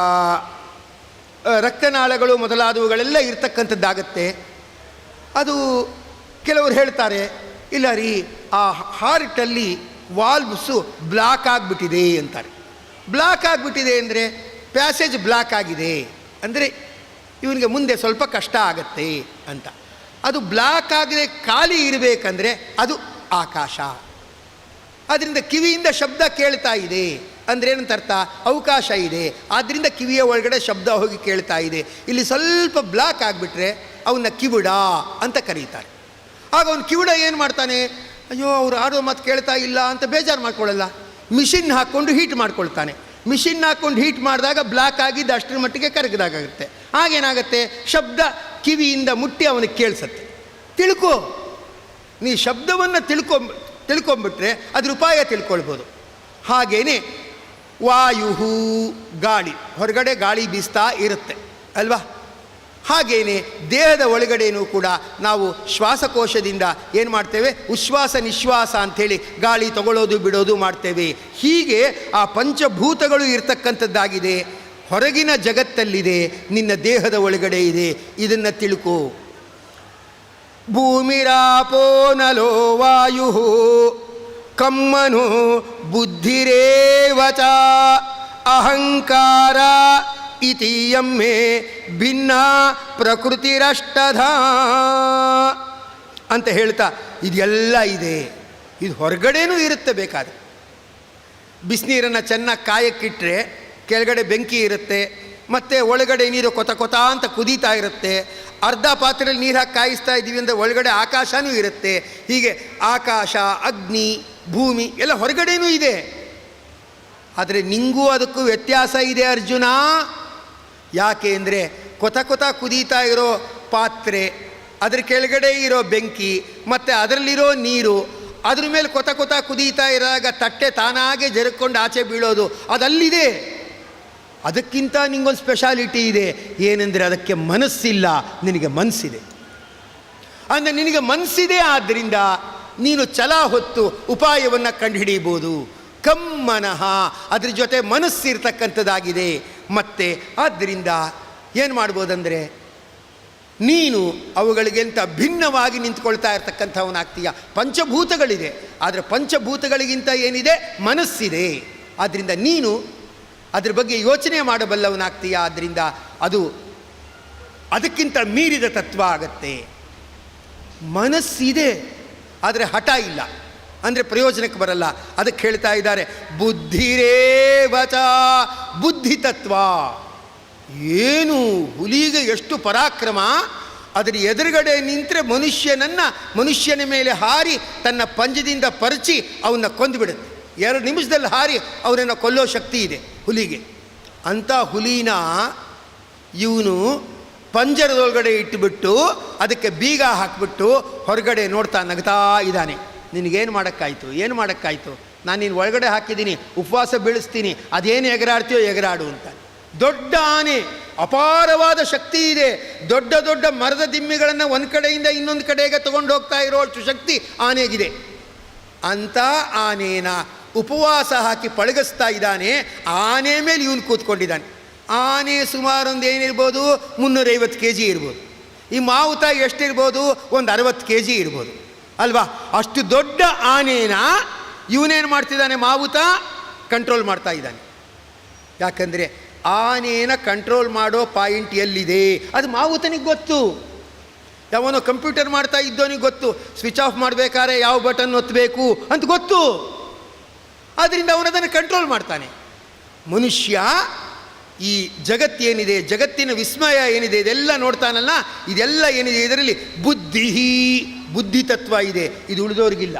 ರಕ್ತನಾಳಗಳು ಮೊದಲಾದವುಗಳೆಲ್ಲ ಇರ್ತಕ್ಕಂಥದ್ದಾಗತ್ತೆ. ಅದು ಕೆಲವರು ಹೇಳ್ತಾರೆ, ಇಲ್ಲ ರೀ ಆ ಹಾರ್ಟಲ್ಲಿ ವಾಲ್ವ್ಸು ಬ್ಲಾಕ್ ಆಗಿಬಿಟ್ಟಿದೆ ಅಂತಾರೆ. ಬ್ಲಾಕ್ ಆಗಿಬಿಟ್ಟಿದೆ ಅಂದರೆ ಪ್ಯಾಸೇಜ್ ಬ್ಲಾಕ್ ಆಗಿದೆ ಅಂದರೆ ಇವನಿಗೆ ಮುಂದೆ ಸ್ವಲ್ಪ ಕಷ್ಟ ಆಗತ್ತೆ ಅಂತ. ಅದು ಬ್ಲಾಕ್ ಆಗದೆ ಖಾಲಿ ಇರಬೇಕಂದ್ರೆ ಅದು ಆಕಾಶ. ಅದರಿಂದ ಕಿವಿಯಿಂದ ಶಬ್ದ ಕೇಳ್ತಾ ಇದೆ ಅಂದರೆ ಏನಂತ ಅರ್ಥ, ಅವಕಾಶ ಇದೆ, ಆದ್ದರಿಂದ ಕಿವಿಯ ಒಳಗಡೆ ಶಬ್ದ ಹೋಗಿ ಕೇಳ್ತಾ ಇದೆ. ಇಲ್ಲಿ ಸ್ವಲ್ಪ ಬ್ಲಾಕ್ ಆಗಿಬಿಟ್ರೆ ಅವನ್ನ ಕಿವುಡ ಅಂತ ಕರೀತಾರೆ. ಆಗ ಅವನು ಕಿವುಡ ಏನು ಮಾಡ್ತಾನೆ, ಅಯ್ಯೋ ಅವ್ರು ಆಡೋ ಮಾತು ಕೇಳ್ತಾ ಇಲ್ಲ ಅಂತ ಬೇಜಾರು ಮಾಡ್ಕೊಳ್ಳಲ್ಲ, ಮಿಷಿನ್ ಹಾಕ್ಕೊಂಡು ಹೀಟ್ ಮಾಡ್ಕೊಳ್ತಾನೆ. ಮಿಷಿನ್ ಹಾಕ್ಕೊಂಡು ಹೀಟ್ ಮಾಡಿದಾಗ ಬ್ಲಾಕ್ ಆಗಿದ್ದು ಅಷ್ಟರ ಮಟ್ಟಿಗೆ ಕರಗದಾಗುತ್ತೆ. ಆಗೇನಾಗುತ್ತೆ, ಶಬ್ದ ಕಿವಿಯಿಂದ ಮುಟ್ಟಿ ಅವನಿಗೆ ಕೇಳಿಸುತ್ತೆ. ನೀ ಶಬ್ದವನ್ನು ತಿಳ್ಕೊಂಬಿಟ್ರೆ ಅದ್ರ ಉಪಾಯ ತಿಳ್ಕೊಳ್ಬೋದು. ಹಾಗೇನೆ ವಾಯು ಗಾಳಿ, ಹೊರಗಡೆ ಗಾಳಿ ಬೀಸ್ತಾ ಇರುತ್ತೆ ಅಲ್ವಾ. ಹಾಗೇನೆ ದೇಹದ ಒಳಗಡೆಯೂ ಕೂಡ ನಾವು ಶ್ವಾಸಕೋಶದಿಂದ ಏನು ಮಾಡ್ತೇವೆ, ಉಶ್ವಾಸ ನಿಶ್ವಾಸ ಅಂಥೇಳಿ ಗಾಳಿ ತಗೊಳ್ಳೋದು ಬಿಡೋದು ಮಾಡ್ತೇವೆ. ಹೀಗೆ ಆ ಪಂಚಭೂತಗಳು ಇರ್ತಕ್ಕಂಥದ್ದಾಗಿದೆ. ಹೊರಗಿನ ಜಗತ್ತಲ್ಲಿದೆ, ನಿನ್ನ ದೇಹದ ಒಳಗಡೆ ಇದೆ. ಇದನ್ನು ತಿಳ್ಕೋ. ಭೂಮಿರಾಪೋ ನಲೋ ವಾಯು ಕಮ್ಮನು ಬುದ್ಧಿರೇವಚ ಅಹಂಕಾರ ಇತಿಯಮ್ಮೆ ಭಿನ್ನ ಪ್ರಕೃತಿರಷ್ಟಧ ಅಂತ ಹೇಳ್ತಾ ಇದೆಲ್ಲ ಇದೆ. ಇದು ಹೊರಗಡೆನೂ ಇರುತ್ತೆ. ಬೇಕಾದ್ರೆ ಬಿಸಿನೀರನ್ನು ಚೆನ್ನಾಗಿ ಕಾಯಕ್ಕಿಟ್ರೆ ಕೆಳಗಡೆ ಬೆಂಕಿ ಇರುತ್ತೆ, ಮತ್ತು ಒಳಗಡೆ ನೀರು ಕೊತ ಕೊತ ಅಂತ ಕುದೀತಾ ಇರುತ್ತೆ. ಅರ್ಧ ಪಾತ್ರೆಯಲ್ಲಿ ನೀರು ಹಾಕಿ ಕಾಯಿಸ್ತಾ ಇದ್ದೀವಿ ಅಂದರೆ ಒಳಗಡೆ ಆಕಾಶನೂ ಇರುತ್ತೆ. ಹೀಗೆ ಆಕಾಶ, ಅಗ್ನಿ, ಭೂಮಿ ಎಲ್ಲ ಹೊರಗಡೆನೂ ಇದೆ. ಆದರೆ ನಿಂಗೂ ಅದಕ್ಕೂ ವ್ಯತ್ಯಾಸ ಇದೆ ಅರ್ಜುನ. ಯಾಕೆ ಅಂದರೆ ಕೊತ ಕೊತ ಕುದೀತಾ ಇರೋ ಪಾತ್ರೆ, ಅದ್ರ ಕೆಳಗಡೆ ಇರೋ ಬೆಂಕಿ, ಮತ್ತು ಅದರಲ್ಲಿರೋ ನೀರು, ಅದ್ರ ಮೇಲೆ ಕೊತ ಕೊತ ಕುದೀತಾ ಇರೋವಾಗ ತಟ್ಟೆ ತಾನಾಗೆ ಜರುಕೊಂಡು ಆಚೆ ಬೀಳೋದು ಅದಲ್ಲಿದೆ. ಅದಕ್ಕಿಂತ ನಿಂಗೊಂದು ಸ್ಪೆಷಾಲಿಟಿ ಇದೆ. ಏನೆಂದರೆ ಅದಕ್ಕೆ ಮನಸ್ಸಿಲ್ಲ, ನಿನಗೆ ಮನಸ್ಸಿದೆ. ಅಂದರೆ ನಿನಗೆ ಮನಸ್ಸಿದೆ, ಆದ್ದರಿಂದ ನೀನು ಛಲ ಹೊತ್ತು ಉಪಾಯವನ್ನು ಕಂಡುಹಿಡಿಯಬಹುದು. ಕಮ್ಮನಃ, ಅದ್ರ ಜೊತೆ ಮನಸ್ಸಿರ್ತಕ್ಕಂಥದ್ದಾಗಿದೆ. ಮತ್ತು ಆದ್ದರಿಂದ ಏನು ಮಾಡ್ಬೋದಂದರೆ ನೀನು ಅವುಗಳಿಗಿಂತ ಭಿನ್ನವಾಗಿ ನಿಂತ್ಕೊಳ್ತಾ ಇರ್ತಕ್ಕಂಥವನಾಗ್ತೀಯ. ಪಂಚಭೂತಗಳಿದೆ, ಆದರೆ ಪಂಚಭೂತಗಳಿಗಿಂತ ಏನಿದೆ, ಮನಸ್ಸಿದೆ. ಆದ್ದರಿಂದ ನೀನು ಅದ್ರ ಬಗ್ಗೆ ಯೋಚನೆ ಮಾಡಬಲ್ಲವನಾಗ್ತೀಯ. ಆದ್ದರಿಂದ ಅದು ಅದಕ್ಕಿಂತ ಮೀರಿದ ತತ್ವ ಆಗತ್ತೆ. ಮನಸ್ಸಿದೆ, ಆದರೆ ಹಠ ಇಲ್ಲ ಅಂದರೆ ಪ್ರಯೋಜನಕ್ಕೆ ಬರಲ್ಲ. ಅದಕ್ಕೆ ಹೇಳ್ತಾ ಇದ್ದಾರೆ ಬುದ್ಧಿರೇವಚ, ಬುದ್ಧಿ ತತ್ವ. ಏನು ಹುಲಿಗೆ ಎಷ್ಟು ಪರಾಕ್ರಮ, ಅದರ ಎದುರುಗಡೆ ನಿಂತರೆ ಮನುಷ್ಯನ ಮೇಲೆ ಹಾರಿ ತನ್ನ ಪಂಜದಿಂದ ಪರಚಿ ಅವನ್ನ ಕೊಂದುಬಿಡುತ್ತೆ. 2 ನಿಮಿಷದಲ್ಲಿ ಹಾರಿ ಅವನನ್ನು ಕೊಲ್ಲೋ ಶಕ್ತಿ ಇದೆ ಹುಲಿಗೆ. ಅಂಥ ಹುಲಿನ ಇವನು ಪಂಜರದೊಳಗಡೆ ಇಟ್ಟುಬಿಟ್ಟು ಅದಕ್ಕೆ ಬೀಗ ಹಾಕಿಬಿಟ್ಟು ಹೊರಗಡೆ ನೋಡ್ತಾ ನಗ್ತಾ ಇದ್ದಾನೆ. ನಿನಗೇನು ಮಾಡೋಕ್ಕಾಯ್ತು, ಏನು ಮಾಡೋಕ್ಕಾಯ್ತು, ನಾನು ನೀನು ಒಳಗಡೆ ಹಾಕಿದ್ದೀನಿ, ಉಪವಾಸ ಬೀಳಿಸ್ತೀನಿ, ಅದೇನು ಎಗರಾಡ್ತೀಯೋ ಎಗರಾಡು ಅಂತ. ದೊಡ್ಡ ಆನೆ, ಅಪಾರವಾದ ಶಕ್ತಿ ಇದೆ. ದೊಡ್ಡ ದೊಡ್ಡ ಮರದ ದಿಮ್ಮಿಗಳನ್ನು ಒಂದು ಕಡೆಯಿಂದ ಇನ್ನೊಂದು ಕಡೆಗೆ ತಗೊಂಡು ಹೋಗ್ತಾ ಇರೋಷ್ಟು ಶಕ್ತಿ ಆನೆಗಿದೆ. ಅಂಥ ಆನೇನ ಉಪವಾಸ ಹಾಕಿ ಪಳಗಿಸ್ತಾ ಇದ್ದಾನೆ. ಆನೆ ಮೇಲೆ ಇವನು ಕೂತ್ಕೊಂಡಿದ್ದಾನೆ. ಆನೆ ಸುಮಾರು ಒಂದು ಏನಿರ್ಬೋದು, 350 kg ಇರ್ಬೋದು. ಈ ಮಾವುತ ಎಷ್ಟಿರ್ಬೋದು, ಒಂದು 60 kg ಇರ್ಬೋದು ಅಲ್ವಾ. ಅಷ್ಟು ದೊಡ್ಡ ಆನೇನ ಇವನೇನು ಮಾಡ್ತಿದ್ದಾನೆ, ಮಾವುತ ಕಂಟ್ರೋಲ್ ಮಾಡ್ತಾ ಇದ್ದಾನೆ. ಯಾಕಂದರೆ ಆನೇನ ಕಂಟ್ರೋಲ್ ಮಾಡೋ ಪಾಯಿಂಟ್ ಎಲ್ಲಿದೆ ಅದು ಮಾವುತನಿಗೆ ಗೊತ್ತು. ಯಾವನೋ ಕಂಪ್ಯೂಟರ್ ಮಾಡ್ತಾ ಇದ್ದವನಿಗೆ ಗೊತ್ತು, ಸ್ವಿಚ್ ಆಫ್ ಮಾಡಬೇಕಾದ್ರೆ ಯಾವ ಬಟನ್ ಒತ್ತಬೇಕು ಅಂತ ಗೊತ್ತು. ಆದ್ದರಿಂದ ಅವನದನ್ನು ಕಂಟ್ರೋಲ್ ಮಾಡ್ತಾನೆ. ಮನುಷ್ಯ ಈ ಜಗತ್ತೇನಿದೆ, ಜಗತ್ತಿನ ವಿಸ್ಮಯ ಏನಿದೆ ಇದೆಲ್ಲ ನೋಡ್ತಾನಲ್ಲ, ಇದೆಲ್ಲ ಏನಿದೆ ಇದರಲ್ಲಿ ಬುದ್ಧಿ ತತ್ವ ಇದೆ, ಇದು ಉಳಿದೋರಿಗಿಲ್ಲ.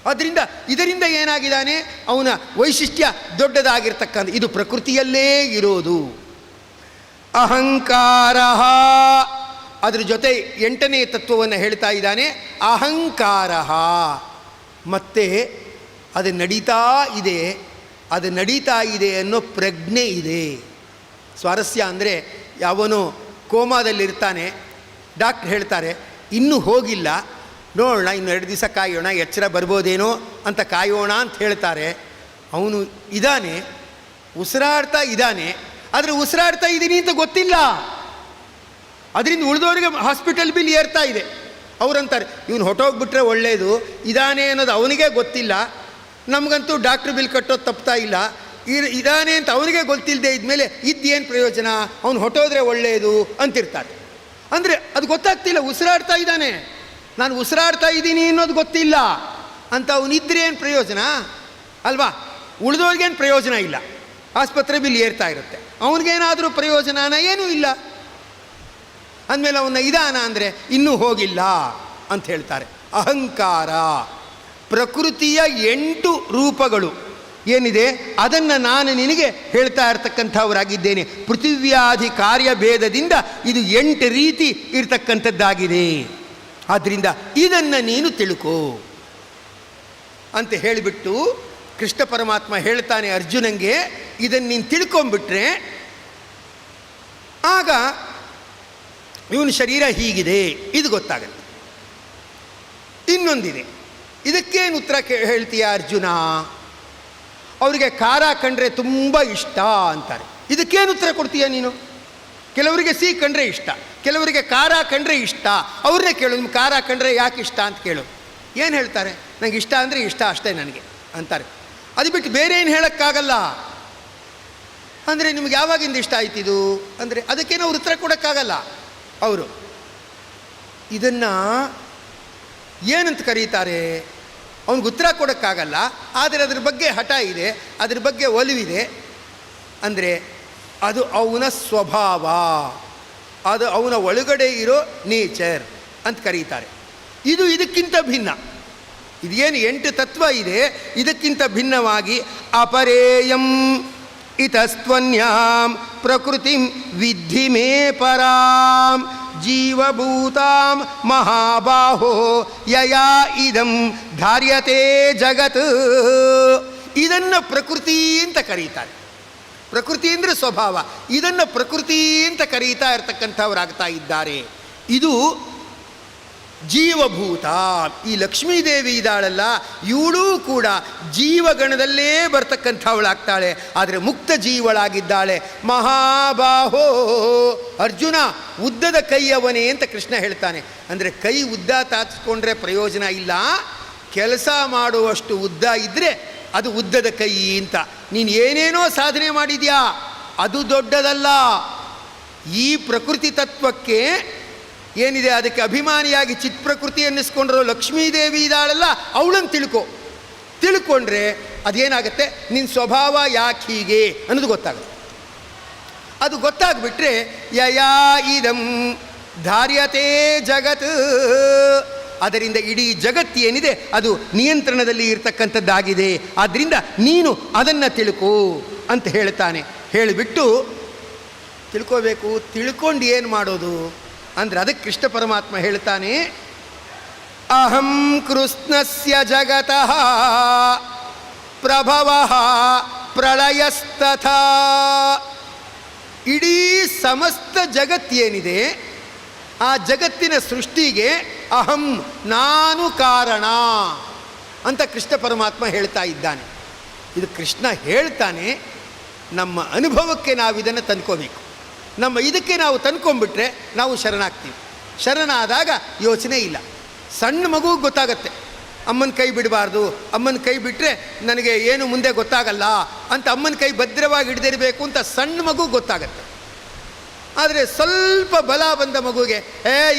ಆದ್ದರಿಂದ ಇದರಿಂದ ಏನಾಗಿದ್ದಾನೆ, ಅವನ ವೈಶಿಷ್ಟ್ಯ ದೊಡ್ಡದಾಗಿರ್ತಕ್ಕಂಥ, ಇದು ಪ್ರಕೃತಿಯಲ್ಲೇ ಇರೋದು. ಅಹಂಕಾರ, ಅದ್ರ ಜೊತೆ 8ನೇ ತತ್ವವನ್ನು ಹೇಳ್ತಾ ಇದ್ದಾನೆ, ಅಹಂಕಾರ. ಮತ್ತೆ ಅದು ನಡೀತಾ ಇದೆ ಅನ್ನೋ ಪ್ರಜ್ಞೆ ಇದೆ. ಸ್ವಾರಸ್ಯ ಅಂದರೆ ಯಾವನು ಕೋಮಾದಲ್ಲಿರ್ತಾನೆ, ಡಾಕ್ಟ್ರ್ ಹೇಳ್ತಾರೆ ಇನ್ನೂ ಹೋಗಿಲ್ಲ, ನೋಡೋಣ ಇನ್ನು 2 ದಿವಸ ಕಾಯೋಣ, ಎಚ್ಚರ ಬರ್ಬೋದೇನೋ ಅಂತ ಕಾಯೋಣ ಅಂತ ಹೇಳ್ತಾರೆ. ಅವನು ಇದ್ದಾನೆ, ಉಸಿರಾಡ್ತಾ ಇದ್ದಾನೆ, ಆದರೆ ಉಸಿರಾಡ್ತಾ ಇದ್ದೀನಿ ಅಂತ ಗೊತ್ತಿಲ್ಲ. ಅದರಿಂದ ಉಳಿದವರಿಗೆ ಹಾಸ್ಪಿಟಲ್ ಬಿಲ್ ಏರ್ತಾ ಇದೆ. ಅವರಂತಾರೆ ಇವನು ಹೊಟ್ಟೋಗ್ಬಿಟ್ರೆ ಒಳ್ಳೆಯದು, ಇದಾನೆ ಅನ್ನೋದು ಅವನಿಗೆ ಗೊತ್ತಿಲ್ಲ, ನಮಗಂತೂ ಡಾಕ್ಟ್ರ್ ಬಿಲ್ ಕಟ್ಟೋದು ತಪ್ತಾ ಇಲ್ಲ. ಇದಾನೆ ಅಂತ ಅವನಿಗೆ ಗೊತ್ತಿಲ್ಲದೆ ಇದ್ಮೇಲೆ ಇದ್ದೇನು ಪ್ರಯೋಜನ, ಅವನು ಹೊಟ್ಟೋದ್ರೆ ಒಳ್ಳೆಯದು ಅಂತಿರ್ತಾರೆ. ಅಂದರೆ ಅದು ಗೊತ್ತಾಗ್ತಿಲ್ಲ, ಉಸಿರಾಡ್ತಾ ಇದ್ದಾನೆ, ನಾನು ಉಸಿರಾಡ್ತಾ ಇದ್ದೀನಿ ಅನ್ನೋದು ಗೊತ್ತಿಲ್ಲ ಅಂತ ಅವನಿದ್ರೆ ಏನು ಪ್ರಯೋಜನ ಅಲ್ವಾ. ಉಳಿದವ್ರಿಗೇನು ಪ್ರಯೋಜನ ಇಲ್ಲ, ಆಸ್ಪತ್ರೆ ಬಿಲ್ ಏರ್ತಾ ಇರುತ್ತೆ, ಅವನಿಗೇನಾದರೂ ಪ್ರಯೋಜನನ ಏನೂ ಇಲ್ಲ. ಅಂದಮೇಲೆ ಅವನ್ನ ಇದಾನ ಅಂದರೆ ಇನ್ನೂ ಹೋಗಿಲ್ಲ ಅಂತ ಹೇಳ್ತಾರೆ. ಅಹಂಕಾರ, ಪ್ರಕೃತಿಯ 8 ರೂಪಗಳು ಏನಿದೆ ಅದನ್ನು ನಾನು ನಿನಗೆ ಹೇಳ್ತಾ ಇರ್ತಕ್ಕಂಥವರಾಗಿದ್ದೇನೆ. ಪೃಥಿವ್ಯಾಧಿ ಕಾರ್ಯಭೇದದಿಂದ ಇದು 8 ರೀತಿ ಇರ್ತಕ್ಕಂಥದ್ದಾಗಿದೆ. ಆದ್ದರಿಂದ ಇದನ್ನು ನೀನು ತಿಳ್ಕೋ ಅಂತ ಹೇಳಿಬಿಟ್ಟು ಕೃಷ್ಣ ಪರಮಾತ್ಮ ಹೇಳ್ತಾನೆ ಅರ್ಜುನಂಗೆ, ಇದನ್ನು ನೀನು ತಿಳ್ಕೊಂಬಿಟ್ರೆ ಆಗ ಇವನ ಶರೀರ ಹೀಗಿದೆ ಇದು ಗೊತ್ತಾಗತ್ತೆ. ಇನ್ನೊಂದಿದೆ, ಇದಕ್ಕೇನು ಉತ್ತರ ಹೇಳ್ತೀಯ ಅರ್ಜುನ? ಅವರಿಗೆ ಖಾರ ಕಂಡ್ರೆ ತುಂಬ ಇಷ್ಟ ಅಂತಾರೆ, ಇದಕ್ಕೇನು ಉತ್ತರ ಕೊಡ್ತೀಯ ನೀನು? ಕೆಲವರಿಗೆ ಸಿಹಿ ಕಂಡ್ರೆ ಇಷ್ಟ, ಕೆಲವರಿಗೆ ಖಾರ ಕಂಡ್ರೆ ಇಷ್ಟ. ಅವ್ರನ್ನೇ ಕೇಳು, ನಿಮ್ಮ ಖಾರ ಕಂಡ್ರೆ ಯಾಕೆ ಇಷ್ಟ ಅಂತ ಕೇಳು. ಏನು ಹೇಳ್ತಾರೆ? ನನಗೆ ಇಷ್ಟ ಅಂದರೆ ಇಷ್ಟ ಅಷ್ಟೇ ನನಗೆ ಅಂತಾರೆ. ಅದು ಬಿಟ್ಟು ಬೇರೆ ಏನು ಹೇಳೋಕ್ಕಾಗಲ್ಲ. ಅಂದರೆ ನಿಮ್ಗೆ ಯಾವಾಗಿಂದ ಇಷ್ಟ ಆಯ್ತಿದು ಅಂದರೆ ಅದಕ್ಕೇನೋ ಅವ್ರು ಉತ್ತರ ಕೊಡೋಕ್ಕಾಗಲ್ಲ. ಅವರು ಇದನ್ನು ಏನಂತ ಕರೀತಾರೆ, ಅವ್ನಿಗೆ ಉತ್ತರ ಕೊಡೋಕ್ಕಾಗಲ್ಲ. ಆದರೆ ಅದ್ರ ಬಗ್ಗೆ ಹಠ ಇದೆ, ಅದ್ರ ಬಗ್ಗೆ ಒಲವಿದೆ. ಅಂದರೆ ಅದು ಅವನ ಸ್ವಭಾವ, ಅದು ಅವನ ಒಳಗಡೆ ಇರೋ ನೇಚರ್ ಅಂತ ಕರೀತಾರೆ. ಇದು ಇದಕ್ಕಿಂತ ಭಿನ್ನ. ಇದೇನು 8 ತತ್ವ ಇದೆ, ಇದಕ್ಕಿಂತ ಭಿನ್ನವಾಗಿ ಅಪರೇಯಂ ಇತಸ್ತ್ವನ್ಯಾಂ ಪ್ರಕೃತಿಂ ವಿದ್ಧಿ ಮೇ ಪರಾಂ ಜೀವಭೂತಾಂ ಮಹಾಬಾಹೋ ಯಯಾ ಇದಂ ಧಾರ್ಯತೆ ಜಗತ್. ಇದನ್ನು ಪ್ರಕೃತಿ ಅಂತ ಕರೀತಾರೆ. ಪ್ರಕೃತಿ ಅಂದರೆ ಸ್ವಭಾವ, ಇದನ್ನು ಪ್ರಕೃತಿ ಅಂತ ಕರೀತಾ ಇರ್ತಕ್ಕಂಥವರಾಗ್ತಾ ಇದ್ದಾರೆ. ಇದು ಜೀವಭೂತ. ಈ ಲಕ್ಷ್ಮೀದೇವಿ ಇದ್ದಾಳಲ್ಲ, ಇವಳೂ ಕೂಡ ಜೀವಗಣದಲ್ಲೇ ಬರ್ತಕ್ಕಂಥವಳಾಗ್ತಾಳೆ, ಆದರೆ ಮುಕ್ತ ಜೀವಳಾಗಿದ್ದಾಳೆ. ಮಹಾಬಾಹೋ ಅರ್ಜುನ, ಉದ್ದದ ಕೈಯವನೇ ಅಂತ ಕೃಷ್ಣ ಹೇಳ್ತಾನೆ. ಅಂದರೆ ಕೈ ಉದ್ದ ತಾಚಿಸ್ಕೊಂಡ್ರೆ ಪ್ರಯೋಜನ ಇಲ್ಲ, ಕೆಲಸ ಮಾಡುವಷ್ಟು ಉದ್ದ ಇದ್ದರೆ ಅದು ಉದ್ದದ ಕೈ ಅಂತ. ನೀನು ಏನೇನೋ ಸಾಧನೆ ಮಾಡಿದ್ಯಾ, ಅದು ದೊಡ್ಡದಲ್ಲ. ಈ ಪ್ರಕೃತಿ ತತ್ವಕ್ಕೆ ಏನಿದೆ ಅದಕ್ಕೆ ಅಭಿಮಾನಿಯಾಗಿ ಚಿತ್ಪ್ರಕೃತಿ ಅನ್ನಿಸ್ಕೊಂಡ್ರು ಲಕ್ಷ್ಮೀದೇವಿ ಇದ್ದಾಳಲ್ಲ, ಅವಳನ್ನು ತಿಳ್ಕೊಂಡ್ರೆ ಅದೇನಾಗುತ್ತೆ, ನಿನ್ನ ಸ್ವಭಾವ ಯಾಕೆ ಹೀಗೆ ಅನ್ನೋದು ಗೊತ್ತಾಗುತ್ತೆ. ಅದು ಗೊತ್ತಾಗ್ಬಿಟ್ರೆ ಯಯಾ ಇದಂ ಧಾರ್ಯತೆ ಜಗತ್, ಅದರಿಂದ ಇಡೀ ಜಗತ್ತು ಏನಿದೆ ಅದು ನಿಯಂತ್ರಣದಲ್ಲಿ ಇರ್ತಕ್ಕಂಥದ್ದಾಗಿದೆ. ಆದ್ದರಿಂದ ನೀನು ಅದನ್ನು ತಿಳ್ಕೋ ಅಂತ ಹೇಳ್ತಾನೆ. ಹೇಳಿಬಿಟ್ಟು ತಿಳ್ಕೋಬೇಕು. ತಿಳ್ಕೊಂಡು ಏನು ಮಾಡೋದು ಅಂದರೆ ಅದಕ್ಕೆ ಕೃಷ್ಣ ಪರಮಾತ್ಮ ಹೇಳ್ತಾನೆ, ಅಹಂ ಕೃಷ್ಣಸ್ಯ ಜಗತಃ ಪ್ರಭವಃ ಪ್ರಳಯಸ್ತಥಾ. ಇಡೀ ಸಮಸ್ತ ಜಗತ್ತೇನಿದೆ ಆ ಜಗತ್ತಿನ ಸೃಷ್ಟಿಗೆ ಅಹಂ ನಾನು ಕಾರಣ ಅಂತ ಕೃಷ್ಣ ಪರಮಾತ್ಮ ಹೇಳ್ತಾ ಇದ್ದಾನೆ. ಇದು ಕೃಷ್ಣ ಹೇಳ್ತಾನೆ. ನಮ್ಮ ಅನುಭವಕ್ಕೆ ನಾವು ಇದನ್ನು ತಂದ್ಕೋಬೇಕು. ನಮ್ಮ ಇದಕ್ಕೆ ನಾವು ತಂದ್ಕೊಂಡ್ಬಿಟ್ರೆ ನಾವು ಶರಣಾಗ್ತೀವಿ. ಶರಣಾದಾಗ ಯೋಚನೆ ಇಲ್ಲ. ಸಣ್ಣ ಮಗುಗೆ ಗೊತ್ತಾಗತ್ತೆ, ಅಮ್ಮನ ಕೈ ಬಿಡಬಾರ್ದು, ಅಮ್ಮನ ಕೈ ಬಿಟ್ಟರೆ ನನಗೆ ಏನು ಮುಂದೆ ಗೊತ್ತಾಗಲ್ಲ ಅಂತ ಅಮ್ಮನ ಕೈ ಭದ್ರವಾಗಿ ಹಿಡ್ದಿರಬೇಕು ಅಂತ ಸಣ್ಣ ಮಗು ಗೊತ್ತಾಗತ್ತೆ. ಆದರೆ ಸ್ವಲ್ಪ ಬಲ ಬಂದ ಮಗುಗೆ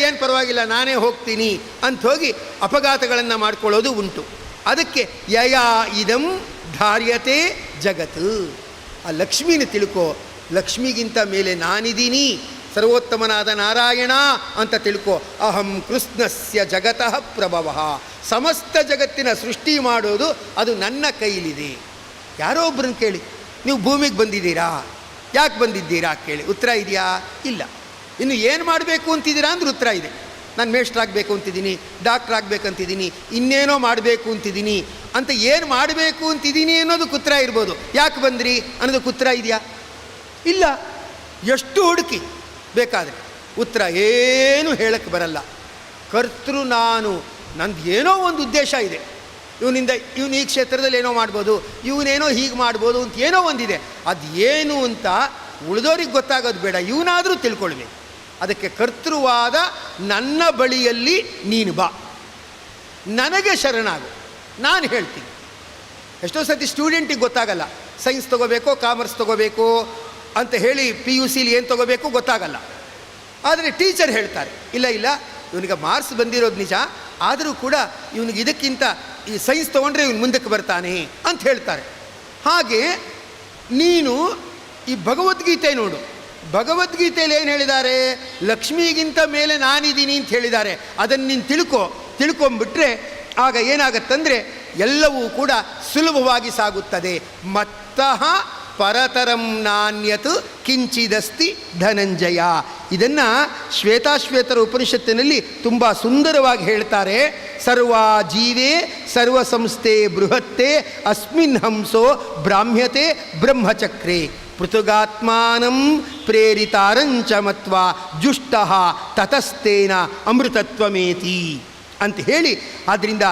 ಏನು ಪರವಾಗಿಲ್ಲ ನಾನೇ ಹೋಗ್ತೀನಿ ಅಂತ ಹೋಗಿ ಅಪಘಾತಗಳನ್ನು ಮಾಡ್ಕೊಳ್ಳೋದು ಉಂಟು. ಅದಕ್ಕೆ ಯಯಾ ಇದಂ ಧಾರ್ಯತೆ ಜಗತ್ತು. ಆ ಲಕ್ಷ್ಮೀನ ತಿಳ್ಕೋ, ಲಕ್ಷ್ಮಿಗಿಂತ ಮೇಲೆ ನಾನಿದ್ದೀನಿ, ಸರ್ವೋತ್ತಮನಾದ ನಾರಾಯಣ ಅಂತ ತಿಳ್ಕೋ. ಅಹಂ ಕೃಷ್ಣಸ್ಯ ಜಗತಃ ಪ್ರಭವಃ. ಸಮಸ್ತ ಜಗತ್ತಿನ ಸೃಷ್ಟಿ ಮಾಡೋದು ಅದು ನನ್ನ ಕೈಲಿದೆ. ಯಾರೋ ಒಬ್ಬರನ್ನ ಕೇಳಿ, ನೀವು ಭೂಮಿಗೆ ಬಂದಿದ್ದೀರಾ, ಯಾಕೆ ಬಂದಿದ್ದೀರಾ ಕೇಳಿ, ಉತ್ತರ ಇದೆಯಾ? ಇಲ್ಲ. ಇನ್ನು ಏನು ಮಾಡಬೇಕು ಅಂತಿದ್ದೀರಾ ಅಂದ್ರೆ ಉತ್ತರ ಇದೆ. ನಾನು ಮೇಷ್ಟ್ರಾಗಬೇಕು ಅಂತಿದ್ದೀನಿ, ಡಾಕ್ಟ್ರ್ ಆಗಬೇಕಂತಿದ್ದೀನಿ, ಇನ್ನೇನೋ ಮಾಡಬೇಕು ಅಂತಿದ್ದೀನಿ ಅಂತ ಏನು ಮಾಡಬೇಕು ಅಂತಿದ್ದೀನಿ ಅನ್ನೋದಕ್ಕೆ ಉತ್ತರ ಇರ್ಬೋದು. ಯಾಕೆ ಬಂದ್ರಿ ಅನ್ನೋದಕ್ಕೆ ಉತ್ತರ ಇದೆಯಾ? ಇಲ್ಲ. ಎಷ್ಟು ಹುಡುಕಿ ಬೇಕಾದರೆ ಉತ್ತರ ಏನೂ ಹೇಳಕ್ಕೆ ಬರಲ್ಲ. ಕರ್ತೃ ನಾನು, ನಂದು ಏನೋ ಒಂದು ಉದ್ದೇಶ ಇದೆ, ಇವನು ಈ ಕ್ಷೇತ್ರದಲ್ಲಿ ಏನೋ ಮಾಡ್ಬೋದು, ಇವನೇನೋ ಹೀಗೆ ಮಾಡ್ಬೋದು ಅಂತ ಏನೋ ಒಂದಿದೆ. ಅದು ಏನು ಅಂತ ಉಳಿದೋರಿಗೆ ಗೊತ್ತಾಗೋದು ಬೇಡ, ಇವನಾದರೂ ತಿಳ್ಕೊಳ್ಬೇಕು. ಅದಕ್ಕೆ ಕರ್ತೃವಾದ ನನ್ನ ಬಳಿಯಲ್ಲಿ ನೀನು ಬಾ, ನನಗೆ ಶರಣಾಗು, ನಾನು ಹೇಳ್ತೀನಿ. ಎಷ್ಟೋ ಸತಿ ಸ್ಟೂಡೆಂಟಿಗೆ ಗೊತ್ತಾಗಲ್ಲ, ಸೈನ್ಸ್ ತೊಗೋಬೇಕು ಕಾಮರ್ಸ್ ತೊಗೋಬೇಕು ಅಂತ ಹೇಳಿ PUC ಏನು ತೊಗೋಬೇಕು ಗೊತ್ತಾಗಲ್ಲ. ಆದರೆ ಟೀಚರ್ ಹೇಳ್ತಾರೆ, ಇಲ್ಲ ಇವನಿಗೆ ಮಾರ್ಕ್ಸ್ ಬಂದಿರೋದು ನಿಜ, ಆದರೂ ಕೂಡ ಇವನಿಗೆ ಇದಕ್ಕಿಂತ ಈ ಸೈನ್ಸ್ ತೊಗೊಂಡ್ರೆ ಇವನು ಮುಂದಕ್ಕೆ ಬರ್ತಾನೆ ಅಂತ ಹೇಳ್ತಾರೆ. ಹಾಗೆ ನೀನು ಈ ಭಗವದ್ಗೀತೆ ನೋಡು, ಭಗವದ್ಗೀತೆಯಲ್ಲಿ ಏನು ಹೇಳಿದ್ದಾರೆ? ಲಕ್ಷ್ಮಿಗಿಂತ ಮೇಲೆ ನಾನಿದ್ದೀನಿ ಅಂತ ಹೇಳಿದ್ದಾರೆ. ಅದನ್ನು ನೀನು ತಿಳ್ಕೊಂಬಿಟ್ರೆ ಆಗ ಏನಾಗತ್ತಂದರೆ ಎಲ್ಲವೂ ಕೂಡ ಸುಲಭವಾಗಿ ಸಾಗುತ್ತದೆ. ಮತ್ತಃ ಪರತರಂ ನಾಣ್ಯತ್ ಕಿಂಚಿದಸ್ತಿ ಧನಂಜಯ. ಇದನ್ನು ಶ್ವೇತಾಶ್ವೇತರ ಉಪನಿಷತ್ತಿನಲ್ಲಿ ತುಂಬ ಸುಂದರವಾಗಿ ಹೇಳ್ತಾರೆ. ಸರ್ವಾ ಜೀವೇ ಸರ್ವ ಸಂಸ್ಥೆ ಬೃಹತ್ತೆ ಅಸ್ಮಿನ್ ಹಂಸೋ ಬ್ರಾಹ್ಮ್ಯತೆ ಬ್ರಹ್ಮಚಕ್ರೆ ಪೃಥುಗಾತ್ಮಾನಂ ಪ್ರೇರಿತಾರಂಚ ಮತ್ವಾ ಜುಷ್ಟಃ ತತಸ್ತೇನ ಅಮೃತತ್ವಮೇತಿ ಅಂತ ಹೇಳಿ, ಆದ್ದರಿಂದ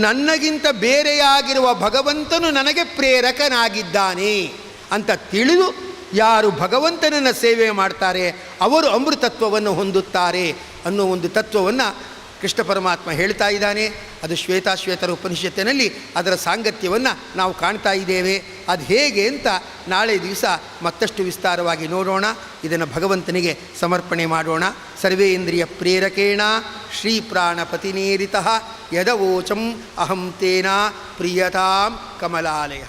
ನನ್ನಗಿಂತ ಬೇರೆಯಾಗಿರುವ ಭಗವಂತನು ನನಗೆ ಪ್ರೇರಕನಾಗಿದ್ದಾನೆ ಅಂತ ತಿಳಿದು ಯಾರು ಭಗವಂತನನ್ನು ಸೇವೆ ಮಾಡ್ತಾರೆ ಅವರು ಅಮೃತತ್ವವನ್ನು ಹೊಂದುತ್ತಾರೆ ಅನ್ನೋ ಒಂದು ತತ್ವವನ್ನು ಕೃಷ್ಣ ಪರಮಾತ್ಮ ಹೇಳ್ತಾ ಇದ್ದಾನೆ. ಅದು ಶ್ವೇತಾಶ್ವೇತರ ಉಪನಿಷತ್ತಿನಲ್ಲಿ ಅದರ ಸಾಂಗತ್ಯವನ್ನು ನಾವು ಕಾಣ್ತಾ ಇದ್ದೇವೆ. ಅದು ಹೇಗೆ ಅಂತ ನಾಳೆ ದಿವಸ ಮತ್ತಷ್ಟು ವಿಸ್ತಾರವಾಗಿ ನೋಡೋಣ. ಇದನ್ನು ಭಗವಂತನಿಗೆ ಸಮರ್ಪಣೆ ಮಾಡೋಣ. ಸರ್ವೇಂದ್ರಿಯ ಪ್ರೇರಕೇಣ ಶ್ರೀ ಪ್ರಾಣಪತಿನೇರಿತಃ ಯದವೋಚಂ ಅಹಂ ತೇನ ಪ್ರಿಯತಾಂ ಕಮಲಾಲಯ.